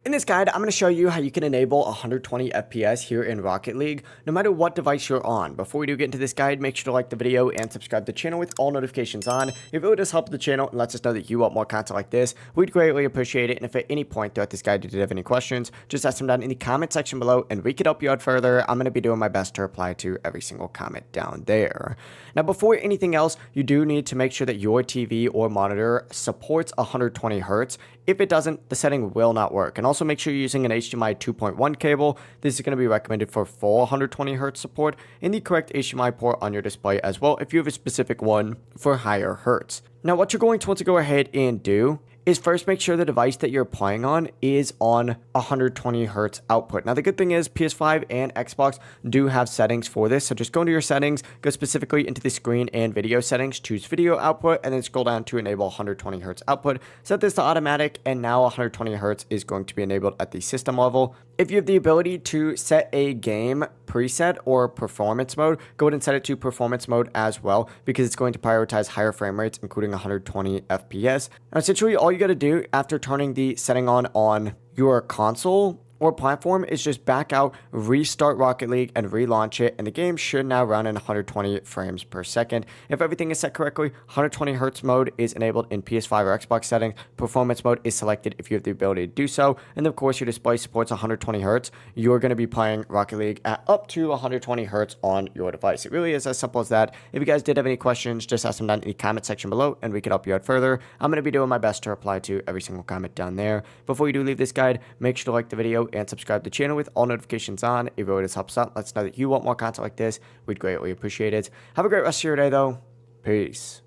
In this guide, I'm going to show you how you can enable 120 FPS here in Rocket League, no matter what device you're on. Before we do get into this guide, make sure to like the video and subscribe to the channel with all notifications on. It really does help the channel and lets us know that you want more content like this. We'd greatly appreciate it, and if at any point throughout this guide you did have any questions, just ask them down in the comment section below, and we could help you out further. I'm going to be doing my best to reply to every single comment down there. Now, before anything else, you do need to make sure that your TV or monitor supports 120 Hz. If it doesn't, the setting will not work. And also make sure you're using an HDMI 2.1 cable. This is going to be recommended for full 120 Hz support in the correct HDMI port on your display as well if you have a specific one for higher Hertz. Now, what you're going to want to go ahead and do is first make sure the device that you're playing on is on 120 Hz output. Now, the good thing is PS5 and Xbox do have settings for this. So just go into your settings, go specifically into the screen and video settings, choose video output, and then scroll down to enable 120 Hz output. Set this to automatic, and now 120 Hz is going to be enabled at the system level. If you have the ability to set a game preset or performance mode, go ahead and set it to performance mode as well, because it's going to prioritize higher frame rates, including 120 FPS. Now, essentially, all you got to do after turning the setting on your console or platform is just back out, restart Rocket League, and relaunch it, and the game should now run in 120 frames per second. If everything is set correctly, 120 Hz mode is enabled in PS5 or Xbox settings. Performance mode is selected if you have the ability to do so, and of course your display supports 120 Hz. You're going to be playing Rocket League at up to 120 Hz on your device. It really is as simple as that. If you guys did have any questions, just ask them down in the comment section below, and we can help you out further. I'm going to be doing my best to reply to every single comment down there. Before you do leave this guide, make sure to like the video and subscribe to the channel with all notifications on. It really just helps out. Let's know that you want more content like this. We'd greatly appreciate it. Have a great rest of your day, though. Peace.